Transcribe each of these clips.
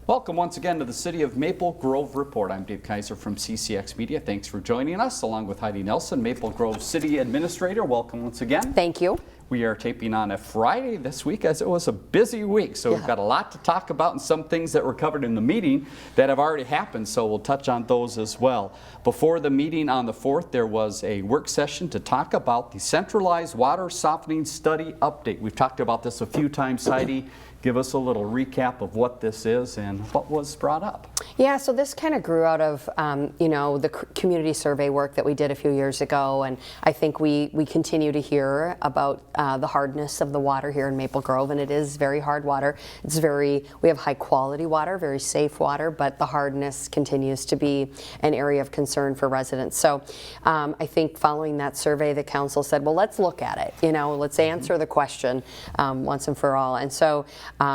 Welcome once again to the City of Maple Grove Report. I'm Dave Kaiser from CCX Media. Thanks for joining us, along with Heidi Nelson, Maple Grove City Administrator. Welcome once again. Thank you. We are taping on a Friday this week, as it was a busy week, so we've got a lot to talk about and some things that were covered in the meeting that have already happened, so we'll touch on those as well. Before the meeting on the 4th, there was a work session to talk about the centralized water softening study update. We've talked about this a few times. Heidi, give us a little recap of what this is and what was brought up. Yeah, so this kind of grew out of, the community survey work that we did a few years ago, and I think we continue to hear about the hardness of the water here in Maple Grove, and it is very hard water. We have high quality water, very safe water, but the hardness continues to be an area of concern for residents. So I think following that survey, the council said, well, let's look at it, let's answer the question once and for all. And so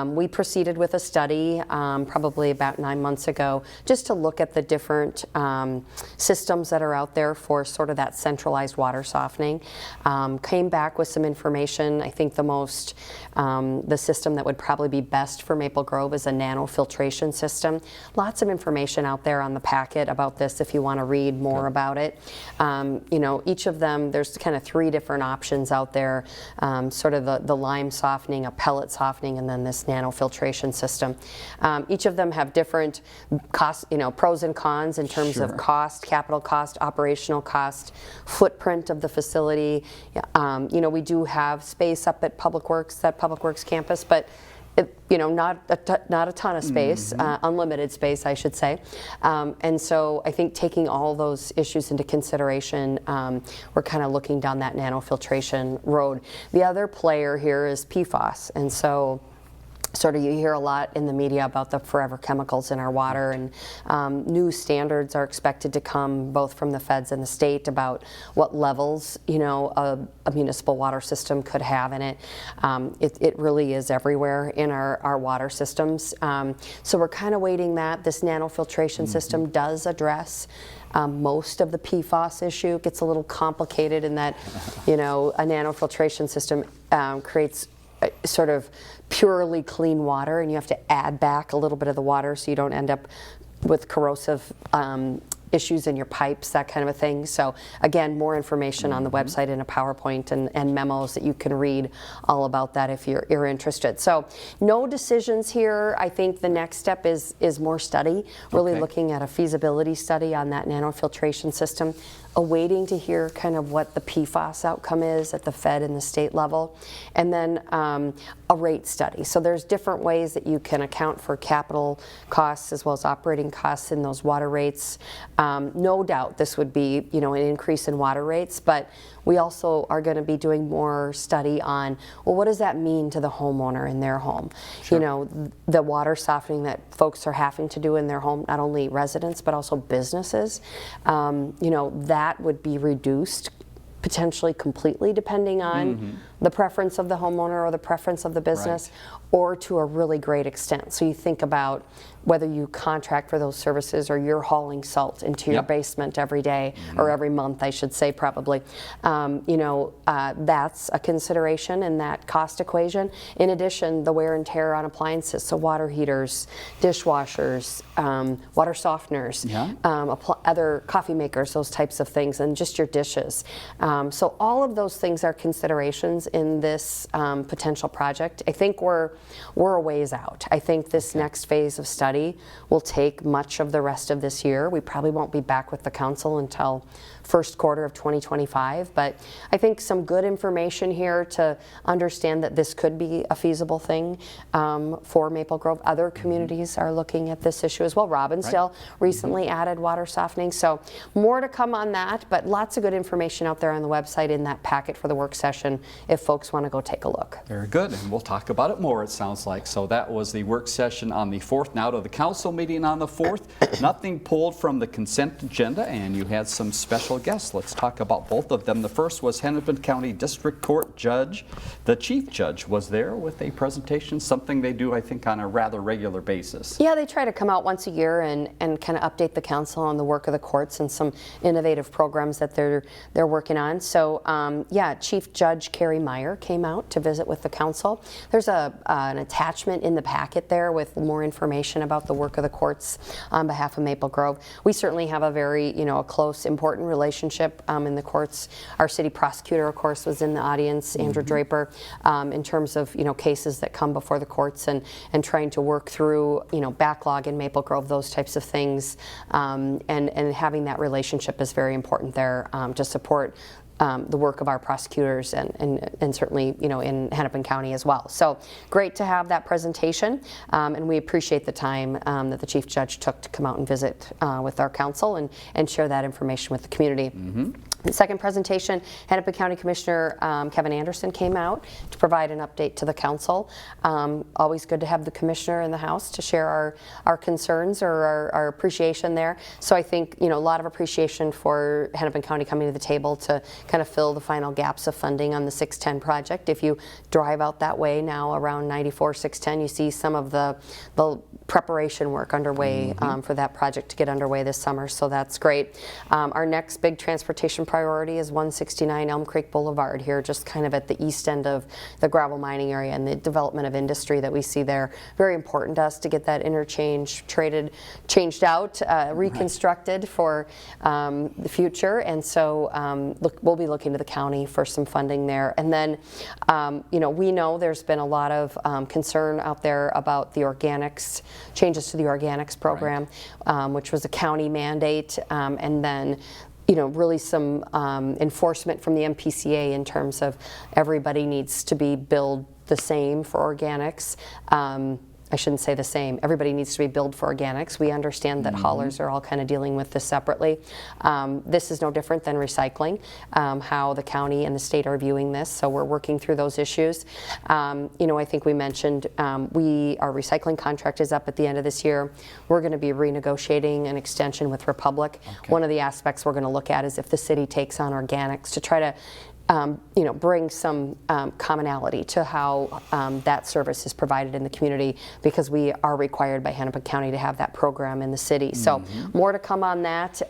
we proceeded with a study probably about 9 months ago, just to look at the different systems that are out there for sort of that centralized water softening. Came back with some information. I think the system that would probably be best for Maple Grove is a nanofiltration system. Lots of information out there on the packet about this if you want to read more about it. Each of them, there's kind of 3 different options out there, sort of the lime softening, a pellet softening, and then this nanofiltration system. Each of them have different costs, pros and cons in terms of cost, capital cost, operational cost, footprint of the facility. We do have space up at Public Works campus, but not a ton of space, unlimited space, I should say. And so I think taking all those issues into consideration, we're kind of looking down that nanofiltration road. The other player here is PFAS, and so you hear a lot in the media about the forever chemicals in our water, and new standards are expected to come both from the feds and the state about what levels a municipal water system could have in it. It really is everywhere in our water systems. So we're kind of waiting that. This nanofiltration system does address most of the PFAS issue. It gets a little complicated in that a nanofiltration system creates sort of purely clean water, and you have to add back a little bit of the water so you don't end up with corrosive issues in your pipes, that kind of a thing. So again, more information on the website in a PowerPoint and memos that you can read all about that if you're interested. So no decisions here. I think the next step is more study, really looking at a feasibility study on that nanofiltration system, awaiting to hear kind of what the PFAS outcome is at the Fed and the state level, and then a rate study. So there's different ways that you can account for capital costs as well as operating costs in those water rates. No doubt this would be, an increase in water rates, but we also are going to be doing more study on, well, what does that mean to the homeowner in their home? The water softening that folks are having to do in their home, not only residents, but also businesses, that would be reduced potentially completely depending on the preference of the homeowner or the preference of the business, or to a really great extent. So you think about whether you contract for those services or you're hauling salt into your basement every day or every month, I should say, probably. That's a consideration in that cost equation. In addition, the wear and tear on appliances, so water heaters, dishwashers, water softeners, other coffee makers, those types of things, and just your dishes. So all of those things are considerations in this potential project. I think we're a ways out. I think this next phase of study will take much of the rest of this year. We probably won't be back with the council until first quarter of 2025, but I think some good information here to understand that this could be a feasible thing for Maple Grove. Other communities are looking at this issue as well. Robbinsdale recently added water softening, so more to come on that, but lots of good information out there on the website in that packet for the work session if folks want to go take a look. Very good, and we'll talk about it more, it sounds like. So that was the work session on the 4th. Now to the council meeting on the 4th. Nothing pulled from the consent agenda, and you had some special guests. Let's talk about both of them. The first was Hennepin County District Court Judge. The Chief Judge was there with a presentation, something they do, I think, on a rather regular basis. Yeah, they try to come out once a year and kind of update the council on the work of the courts and some innovative programs that they're working on. So, yeah, Chief Judge Carrie Meyer came out to visit with the council. There's an attachment in the packet there with more information about the work of the courts on behalf of Maple Grove. We certainly have a very, a close, important relationship in the courts. Our city prosecutor, of course, was in the audience, Andrew Draper, in terms of, cases that come before the courts and trying to work through, backlog in Maple Grove, those types of things. And having that relationship is very important there to support the work of our prosecutors and certainly, in Hennepin County as well. So great to have that presentation, and we appreciate the time that the Chief Judge took to come out and visit with our council and share that information with the community. The second presentation, Hennepin County Commissioner Kevin Anderson came out to provide an update to the council. Always good to have the commissioner in the house to share our concerns or our appreciation there. So I think, a lot of appreciation for Hennepin County coming to the table to kind of fill the final gaps of funding on the 610 project. If you drive out that way now around 94, 610, you see some of the preparation work underway for that project to get underway this summer, so that's great. Our next big transportation priority is 169 Elm Creek Boulevard here, just kind of at the east end of the gravel mining area and the development of industry that we see there. Very important to us to get that interchange changed out, reconstructed for the future, and so we'll be looking to the county for some funding there. And then, we know there's been a lot of concern out there about the organics, changes to the organics program, which was a county mandate, and then really some enforcement from the MPCA in terms of everybody needs to be billed the same for organics. I shouldn't say the same. Everybody needs to be billed for organics. We understand that haulers are all kind of dealing with this separately. This is no different than recycling, how the county and the state are viewing this. So we're working through those issues. I think we mentioned our recycling contract is up at the end of this year. We're going to be renegotiating an extension with Republic. Okay. One of the aspects we're going to look at is if the city takes on organics to try to bring some commonality to how that service is provided in the community, because we are required by Hennepin County to have that program in the city. So more to come on that.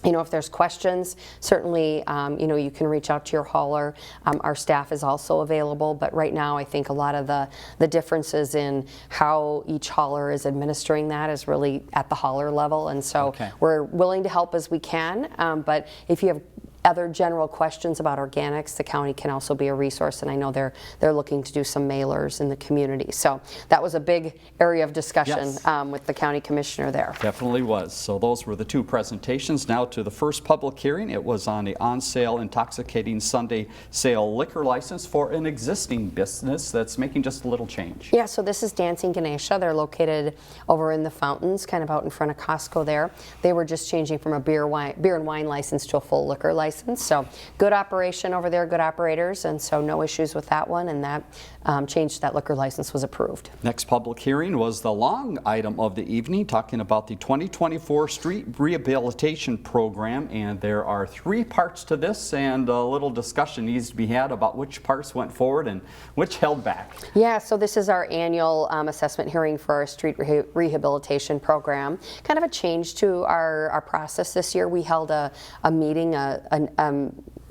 If there's questions, certainly, you can reach out to your hauler. Our staff is also available, but right now I think a lot of the differences in how each hauler is administering that is really at the hauler level, and so we're willing to help as we can, but if you have other general questions about organics, the county can also be a resource, and I know they're looking to do some mailers in the community. So that was a big area of discussion with the county commissioner there. Definitely was. So those were the two presentations. Now to the first public hearing. It was on the on-sale intoxicating Sunday sale liquor license for an existing business that's making just a little change. Yeah, so this is Dancing Ganesha. They're located over in the Fountains, kind of out in front of Costco there. They were just changing from a beer and wine license to a full liquor license. So good operation over there, good operators, and so no issues with that one, and that change to that liquor license was approved. Next public hearing was the long item of the evening, talking about the 2024 Street Rehabilitation Program, and there are 3 parts to this, and a little discussion needs to be had about which parts went forward and which held back. Yeah, so this is our annual assessment hearing for our Street Rehabilitation Program. Kind of a change to our process this year. We held a meeting,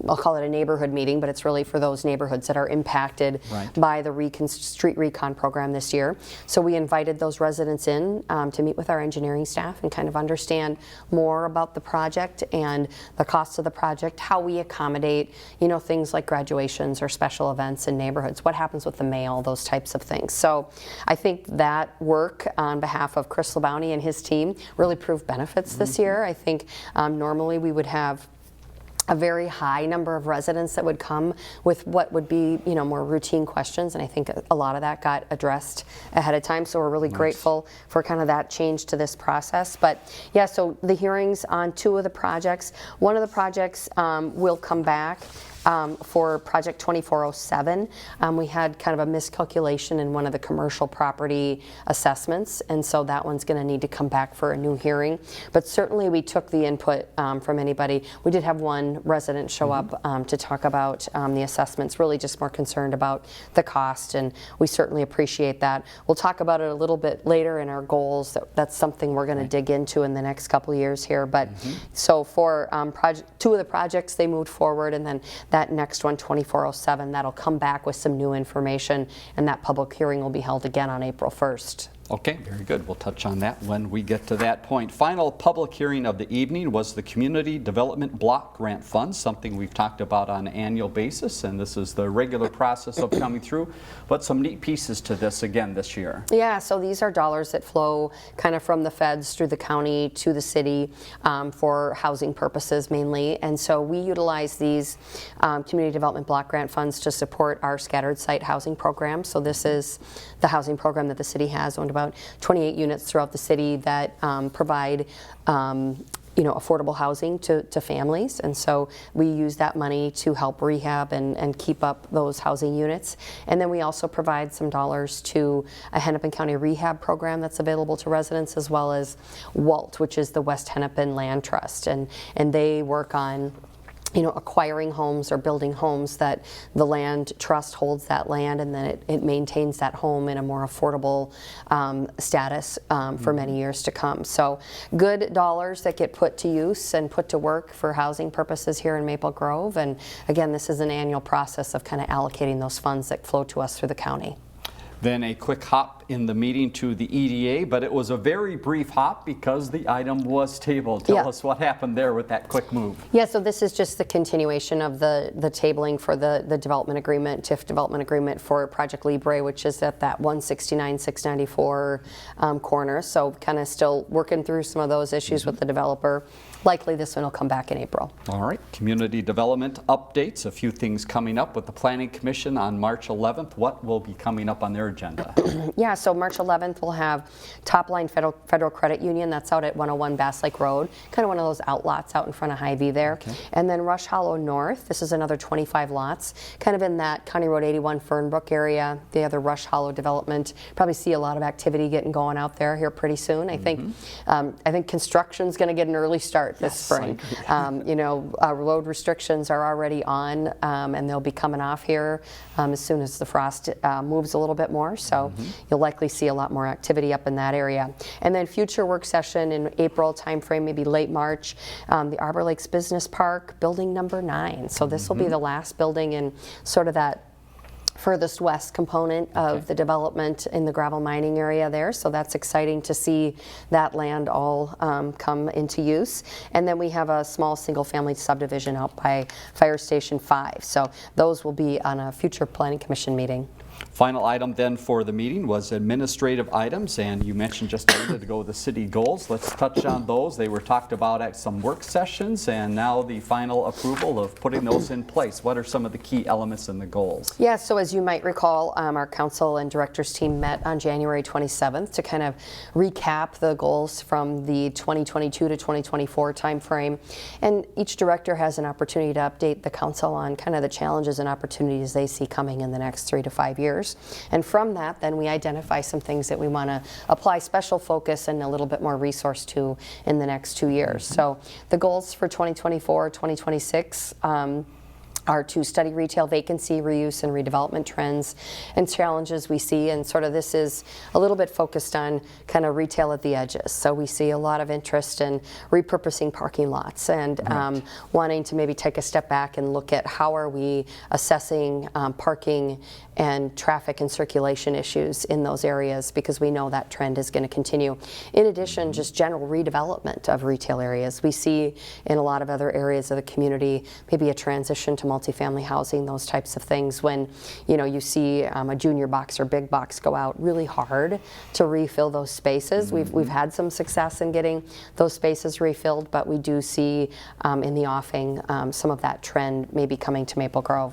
I'll call it a neighborhood meeting, but it's really for those neighborhoods that are impacted by the Street Recon program this year. So we invited those residents in to meet with our engineering staff and kind of understand more about the project and the costs of the project, how we accommodate, things like graduations or special events in neighborhoods, what happens with the mail, those types of things. So I think that work on behalf of Chris Labounty and his team really proved benefits this year. I think normally we would have a very high number of residents that would come with what would be, more routine questions, and I think a lot of that got addressed ahead of time, so we're really grateful for kind of that change to this process. But yeah, so the hearings on 2 of the projects. One of the projects will come back for project 2407. We had kind of a miscalculation in one of the commercial property assessments, and so that one's going to need to come back for a new hearing. But certainly we took the input from anybody. We did have one resident show up to talk about the assessments, really just more concerned about the cost, and we certainly appreciate that. We'll talk about it a little bit later in our goals. That's something we're going to dig into in the next couple of years here. But so for 2 of the projects, they moved forward, and then that next one, 2407, that'll come back with some new information, and that public hearing will be held again on April 1st. Okay, very good. We'll touch on that when we get to that point. Final public hearing of the evening was the Community Development Block Grant Fund, something we've talked about on an annual basis, and this is the regular process of coming through, but some neat pieces to this again this year. Yeah, so these are dollars that flow kind of from the feds through the county to the city for housing purposes mainly, and so we utilize these Community Development Block Grant Funds to support our scattered site housing program. So this is the housing program that the city has, owned about 28 units throughout the city that provide affordable housing to families, and so we use that money to help rehab and keep up those housing units. And then we also provide some dollars to a Hennepin County rehab program that's available to residents, as well as WALT, which is the West Hennepin Land Trust, and they work on acquiring homes or building homes that the land trust holds that land, and then it maintains that home in a more affordable status for many years to come. So good dollars that get put to use and put to work for housing purposes here in Maple Grove. And again, this is an annual process of kind of allocating those funds that flow to us through the county. Then a quick hop in the meeting to the EDA, but it was a very brief hop because the item was tabled. Tell us what happened there with that quick move. Yeah, so this is just the continuation of the tabling for the development agreement, TIF development agreement for Project Libre, which is at that 169-694 corner. So kind of still working through some of those issues with the developer. Likely this one will come back in April. All right, community development updates, a few things coming up with the Planning Commission on March 11th. What will be coming up on their agenda? Yeah, so March 11th we'll have Top Line Federal Credit Union. That's out at 101 Bass Lake Road, kind of one of those outlots out in front of Hy-Vee there. Okay. And then Rush Hollow North, this is another 25 lots, kind of in that County Road 81 Fernbrook area, the other Rush Hollow development. Probably see a lot of activity getting going out there here pretty soon. I think construction's going to get an early start this spring. Road restrictions are already on, and they'll be coming off here as soon as the frost moves a little bit more. So you'll likely see a lot more activity up in that area. And then future work session in April timeframe, maybe late March, the Arbor Lakes Business Park, building number 9. So this will be the last building in sort of that furthest west component of the development in the gravel mining area there. So that's exciting to see that land all come into use. And then we have a small single family subdivision out by Fire Station 5. So those will be on a future Planning Commission meeting. Final item then for the meeting was administrative items, and you mentioned just a minute ago the city goals. Let's touch on those. They were talked about at some work sessions, and now the final approval of putting those in place. What are some of the key elements in the goals? Yeah, so as you might recall, our council and directors team met on January 27th to kind of recap the goals from the 2022 to 2024 timeframe. And each director has an opportunity to update the council on kind of the challenges and opportunities they see coming in the next 3 to 5 years. And from that, then we identify some things that we want to apply special focus and a little bit more resource to in the next 2 years. So the goals for 2024, 2026 are to study retail vacancy, reuse, and redevelopment trends and challenges we see. And sort of this is a little bit focused on kind of retail at the edges. So we see a lot of interest in repurposing parking lots and wanting to maybe take a step back and look at how are we assessing parking and traffic and circulation issues in those areas, because we know that trend is going to continue. In addition, just general redevelopment of retail areas. We see in a lot of other areas of the community maybe a transition to multifamily housing, those types of things, when you see a junior box or big box go out really hard to refill those spaces. We've had some success in getting those spaces refilled, but we do see in the offing some of that trend maybe coming to Maple Grove.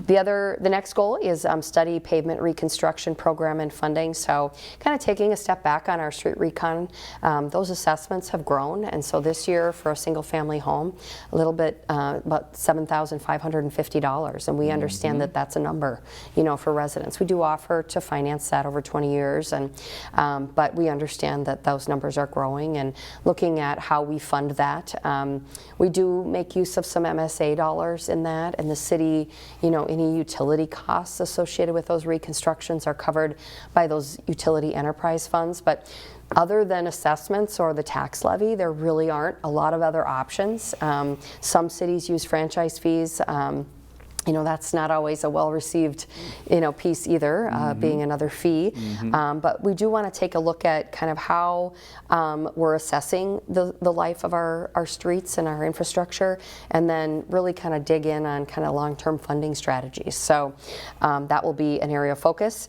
The next goal is study pavement reconstruction program and funding. So kind of taking a step back on our street recon. Those assessments have grown, and so this year for a single family home, a little bit about $7,550, and we understand that that's a number, for residents. We do offer to finance that over 20 years, and but we understand that those numbers are growing, and looking at how we fund that. We do make use of some MSA dollars in that, and the city, any utility costs associated with those reconstructions are covered by those utility enterprise funds. But other than assessments or the tax levy, there really aren't a lot of other options. Some cities use franchise fees. That's not always a well-received, piece either, being another fee. But we do want to take a look at kind of how we're assessing the life of our streets and our infrastructure, and then really kind of dig in on kind of long-term funding strategies. So that will be an area of focus.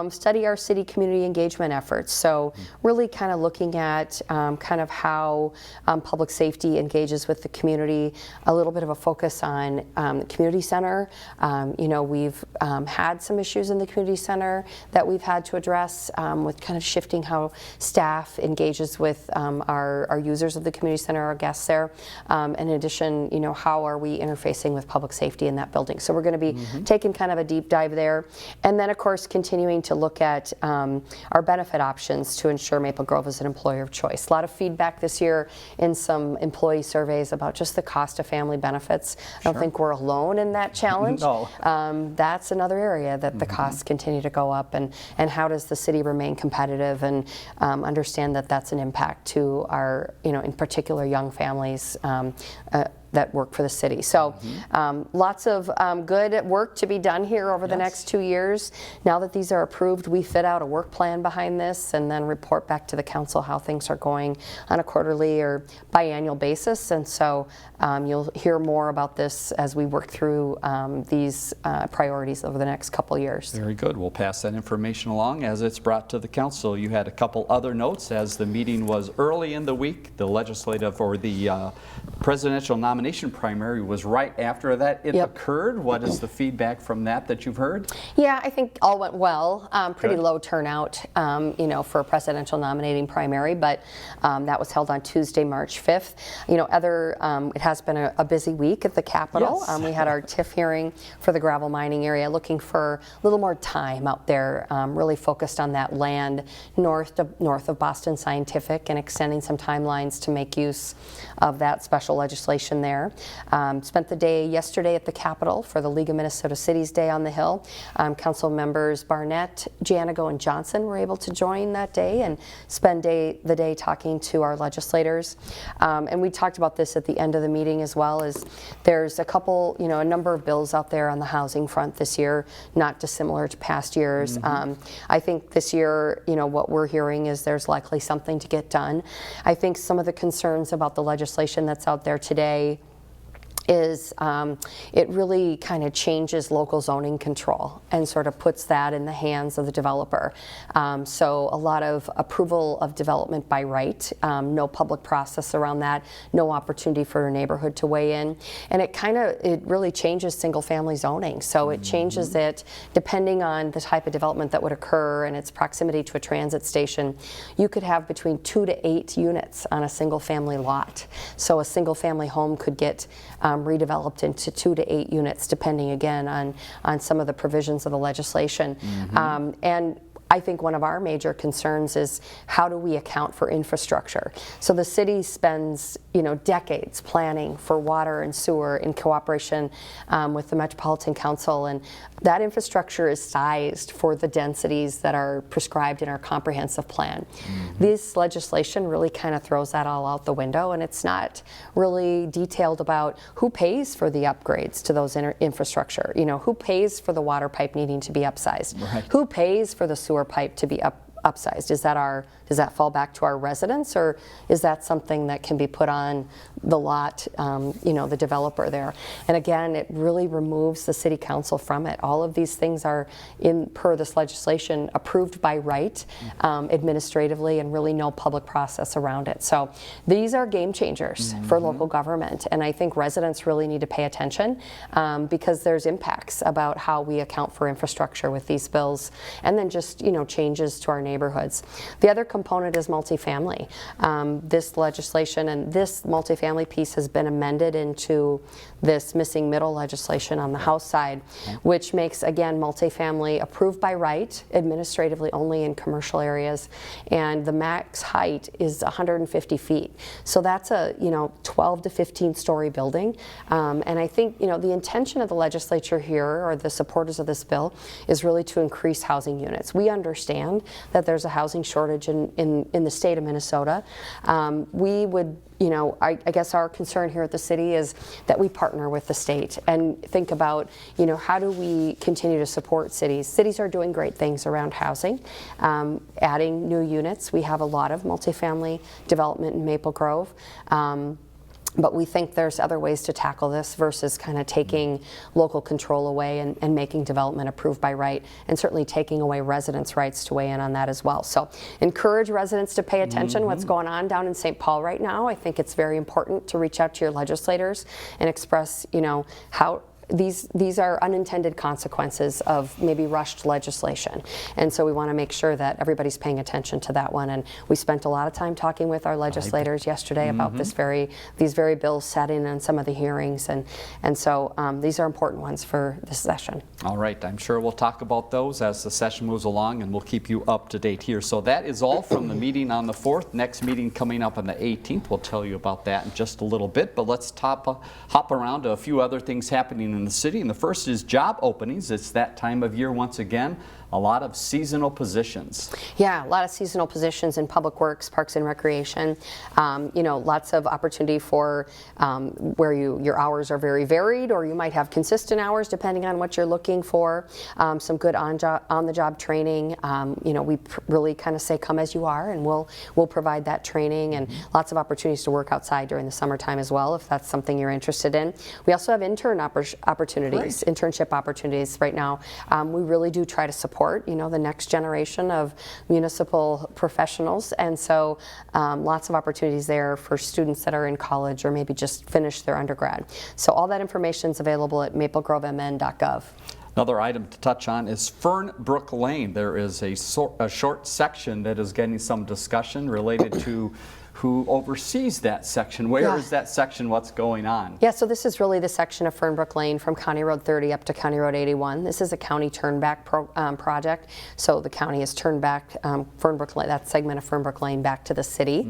Study our city community engagement efforts. So really kind of looking at kind of how public safety engages with the community, a little bit of a focus on the community center. We've had some issues in the community center that we've had to address with kind of shifting how staff engages with our users of the community center, our guests there. In addition, how are we interfacing with public safety in that building? So we're going to be taking kind of a deep dive there. And then, of course, continuing to look at our benefit options to ensure Maple Grove is an employer of choice. A lot of feedback this year in some employee surveys about just the cost of family benefits. I don't think we're alone in that challenge. No. That's another area that the costs continue to go up, and how does the city remain competitive and understand that that's an impact to our, in particular, young families that work for the city. So lots of good work to be done here over the next 2 years. Now that these are approved, we fit out a work plan behind this and then report back to the council how things are going on a quarterly or biannual basis. And so you'll hear more about this as we work through these priorities over the next couple years. Very good. We'll pass that information along as it's brought to the council. You had a couple other notes as the meeting was early in the week. The legislative or the presidential nomination primary was right after that it occurred. What is the feedback from that you've heard? Yeah, I think all went well. Pretty low turnout, for a presidential nominating primary, but that was held on Tuesday, March 5th. It has been a busy week at the Capitol. Yes. We had our TIF hearing for the gravel mining area, looking for a little more time out there, really focused on that land north of Boston Scientific and extending some timelines to make use of that special legislation there. Spent the day yesterday at the Capitol for the League of Minnesota Cities Day on the Hill. Council members Barnett, Janigo, and Johnson were able to join that day and spend the day talking to our legislators. And we talked about this at the end of the meeting as well, as there's a number of bills out there on the housing front this year, not dissimilar to past years. I think this year, what we're hearing is there's likely something to get done. I think some of the concerns about the legislation that's out there today is it really kind of changes local zoning control and sort of puts that in the hands of the developer. So a lot of approval of development by right, no public process around that, no opportunity for a neighborhood to weigh in, and it really changes single family zoning. So it changes it depending on the type of development that would occur and its proximity to a transit station. You could have between 2 to 8 units on a single family lot. So a single family home could get redeveloped into 2 to 8 units, depending again on some of the provisions of the legislation. And I think one of our major concerns is how do we account for infrastructure? So the city spends, decades planning for water and sewer in cooperation with the Metropolitan Council, and that infrastructure is sized for the densities that are prescribed in our comprehensive plan. This legislation really kind of throws that all out the window, and it's not really detailed about who pays for the upgrades to those infrastructure. Who pays for the water pipe needing to be upsized? Right. Who pays for the sewer pipe to be upsized? Does that fall back to our residents, or is that something that can be put on the lot, the developer there? And again, it really removes the city council from it. All of these things are, per this legislation, approved by right administratively, and really no public process around it. So these are game changers for local government, and I think residents really need to pay attention because there's impacts about how we account for infrastructure with these bills, and then just changes to our neighborhoods. The other component is multifamily. This legislation and this multifamily piece has been amended into this missing middle legislation on the House side, which makes, again, multifamily approved by right, administratively only in commercial areas, and the max height is 150 feet. So that's a 12 to 15 story building, and I think the intention of the legislature here, or the supporters of this bill, is really to increase housing units. We understand that that there's a housing shortage in the state of Minnesota. We would, I guess our concern here at the city is that we partner with the state and think about, how do we continue to support cities? Cities are doing great things around housing, adding new units. We have a lot of multifamily development in Maple Grove. But we think there's other ways to tackle this versus kind of taking local control away and making development approved by right, and certainly taking away residents' rights to weigh in on that as well. So encourage residents to pay attention what's going on down in St. Paul right now. I think it's very important to reach out to your legislators and express, how these are unintended consequences of maybe rushed legislation. And so we want to make sure that everybody's paying attention to that one. And we spent a lot of time talking with our legislators yesterday about these very bills, sat in on some of the hearings. And so these are important ones for this session. All right, I'm sure we'll talk about those as the session moves along, and we'll keep you up to date here. So that is all from the meeting on the 4th. Next meeting coming up on the 18th. We'll tell you about that in just a little bit, but let's hop around to a few other things happening in the city. And the first is job openings. It's that time of year once again. A lot of seasonal positions. Yeah, a lot of seasonal positions in public works, parks and recreation. Lots of opportunity for where your hours are very varied, or you might have consistent hours depending on what you're looking for. Some good on-the-job training. We really kind of say come as you are, and we'll provide that training, and lots of opportunities to work outside during the summertime as well, if that's something you're interested in. We also have internship opportunities right now. We really do try to support the next generation of municipal professionals, and so lots of opportunities there for students that are in college or maybe just finished their undergrad. So all that information is available at maplegrovemn.gov. Another item to touch on is Fernbrook Lane. There is a short section that is getting some discussion related to who oversees that section. Where is that section? What's going on? Yeah, so this is really the section of Fernbrook Lane from County Road 30 up to County Road 81. This is a county turnback project. So the county has turned back Fernbrook Lane, that segment of Fernbrook Lane, back to the city.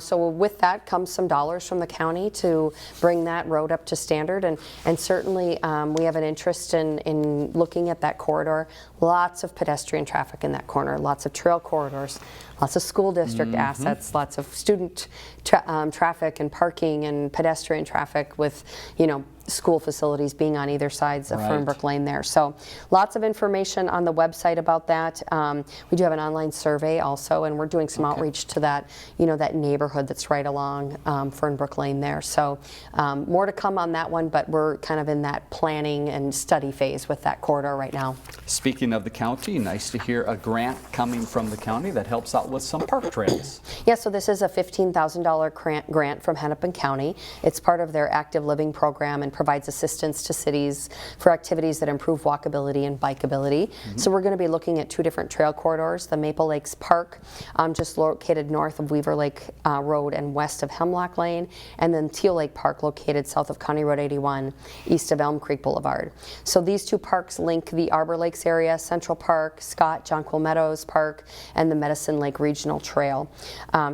So with that comes some dollars from the county to bring that road up to standard. And certainly we have an interest in looking at that corridor. Lots of pedestrian traffic in that corner, lots of trail corridors, lots of school district assets, lots of student traffic and parking and pedestrian traffic with, school facilities being on either sides of Fernbrook Lane there. So lots of information on the website about that. We do have an online survey also, and we're doing some outreach to that, that neighborhood that's right along Fernbrook Lane there. So more to come on that one, but we're kind of in that planning and study phase with that corridor right now. Speaking of the county, nice to hear a grant coming from the county that helps out with some park trails. Yeah, so this is a $15,000 grant from Hennepin County. It's part of their active living program and provides assistance to cities for activities that improve walkability and bikeability. So we're going to be looking at two different trail corridors, the Maple Lakes Park, just located north of Weaver Lake Road and west of Hemlock Lane, and then Teal Lake Park, located south of County Road 81, east of Elm Creek Boulevard. So these two parks link the Arbor Lakes area, Central Park, Scott, Jonquil Meadows Park, and the Medicine Lake Regional Trail.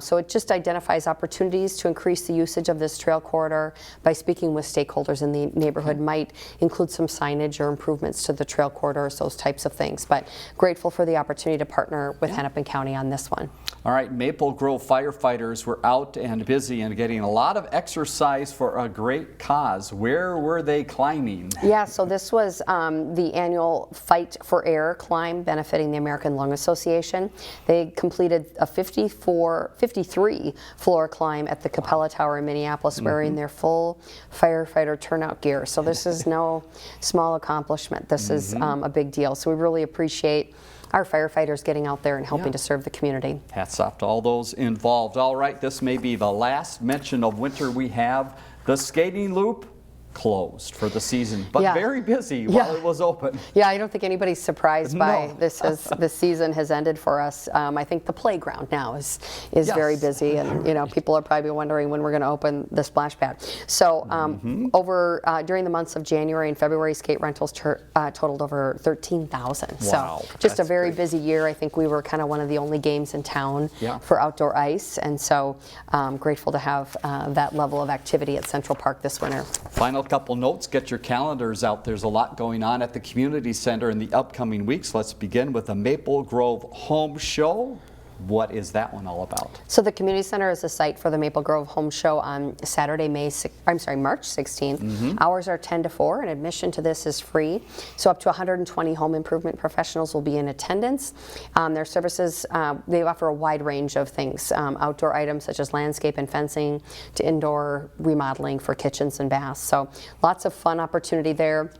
So it just identifies opportunities to increase the usage of this trail corridor by speaking with stakeholders in the neighborhood. Might include some signage or improvements to the trail corridors, those types of things. But grateful for the opportunity to partner with Hennepin County on this one. All right, Maple Grove firefighters were out and busy and getting a lot of exercise for a great cause. Where were they climbing? Yeah, so this was the annual Fight for Air climb benefiting the American Lung Association. They completed a 53 floor climb at the Capella Tower in Minneapolis, wearing their full firefighter turnout gear. So this is no small accomplishment. This is a big deal. So we really appreciate our firefighters getting out there and helping to serve the community. Hats off to all those involved. All right, this may be the last mention of winter we have. The skating loop closed for the season, but very busy while it was open. Yeah, I don't think anybody's surprised by this. This season has ended for us. I think the playground now is very busy, and people are probably wondering when we're going to open the splash pad. So during the months of January and February, skate rentals totaled over 13,000. Wow, so just a very busy year. I think we were kind of one of the only games in town for outdoor ice, and so grateful to have that level of activity at Central Park this winter. Final couple notes, get your calendars out. There's a lot going on at the Community Center in the upcoming weeks. Let's begin with the Maple Grove Home Show. What is that one all about? So the Community Center is the site for the Maple Grove Home Show on Saturday, March 16th. Hours are 10 to 4, and admission to this is free. So up to 120 home improvement professionals will be in attendance. Their services, they offer a wide range of things, outdoor items such as landscape and fencing to indoor remodeling for kitchens and baths. So lots of fun opportunity there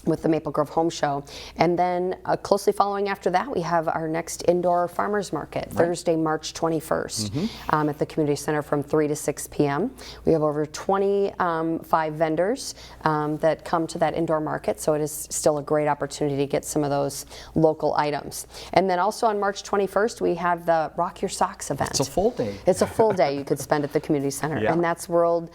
with the Maple Grove Home Show. And then closely following after that, we have our next indoor farmers market, Thursday, March 21st, at the Community Center from 3 to 6 p.m. We have over 25 vendors that come to that indoor market, so it is still a great opportunity to get some of those local items. And then also on March 21st, we have the Rock Your Socks event. It's a full day. It's a full day you could spend at the Community Center. Yeah. And that's World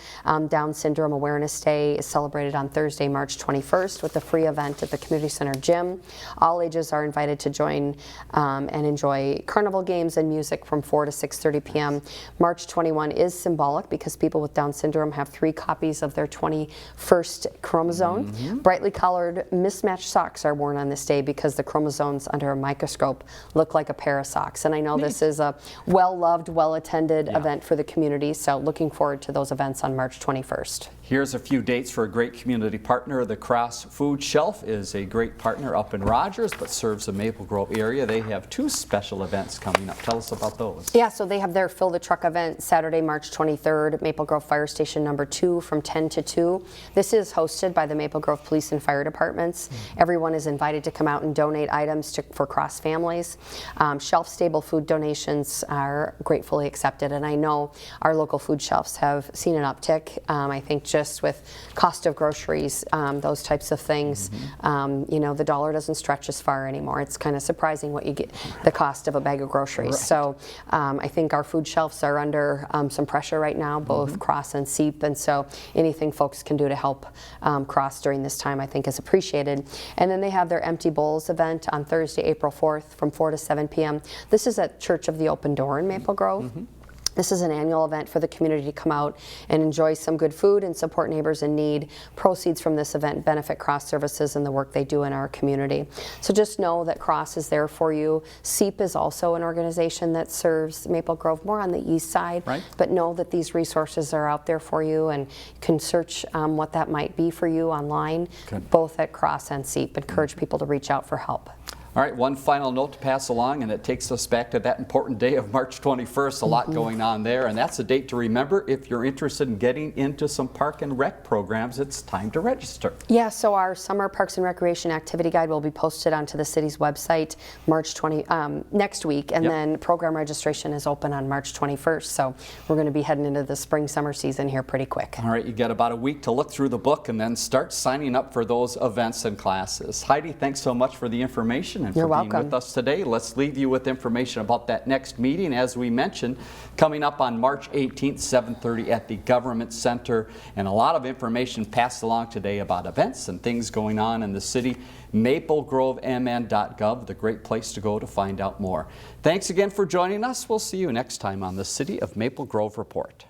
Down Syndrome Awareness Day is celebrated on Thursday, March 21st with the free event at the Community Center gym. All ages are invited to join and enjoy carnival games and music from 4 to 6:30 p.m. March 21 is symbolic because people with Down syndrome have 3 copies of their 21st chromosome. Brightly colored mismatched socks are worn on this day because the chromosomes under a microscope look like a pair of socks. And I know this is a well-loved, well-attended event for the community, so looking forward to those events on March 21st. Here's a few dates for a great community partner. The Cross Food Shelf is a great partner up in Rogers, but serves the Maple Grove area. They have 2 special events coming up. Tell us about those. Yeah, so they have their Fill the Truck event Saturday, March 23rd, Maple Grove Fire Station number 2 from 10 to 2. This is hosted by the Maple Grove Police and Fire Departments. Everyone is invited to come out and donate items for Cross families. Shelf-stable food donations are gratefully accepted, and I know our local food shelves have seen an uptick. I think just with cost of groceries, those types of things, you know, the dollar doesn't stretch as far anymore. It's kind of surprising what you get, the cost of a bag of groceries. So I think our food shelves are under some pressure right now, both Cross and SEEP, and so anything folks can do to help Cross during this time I think is appreciated. And then they have their Empty Bowls event on Thursday, April 4th from 4 to 7 p.m. This is at Church of the Open Door in Maple Grove. This is an annual event for the community to come out and enjoy some good food and support neighbors in need. Proceeds from this event benefit Cross Services and the work they do in our community. So just know that Cross is there for you. SEEP is also an organization that serves Maple Grove more on the east side, but know that these resources are out there for you, and you can search what that might be for you online, both at Cross and SEEP. Encourage people to reach out for help. All right, one final note to pass along, and it takes us back to that important day of March 21st. A lot going on there, and that's a date to remember. If you're interested in getting into some park and rec programs, it's time to register. Yeah, so our Summer Parks and Recreation Activity Guide will be posted onto the city's website next week, and then program registration is open on March 21st. So we're going to be heading into the spring-summer season here pretty quick. All right, you got about a week to look through the book and then start signing up for those events and classes. Heidi, thanks so much for the information and for being with us today. Let's leave you with information about that next meeting, as we mentioned, coming up on March 18th, 7:30 at the Government Center, and a lot of information passed along today about events and things going on in the city. MapleGroveMN.gov, the great place to go to find out more. Thanks again for joining us. We'll see you next time on the City of Maple Grove Report.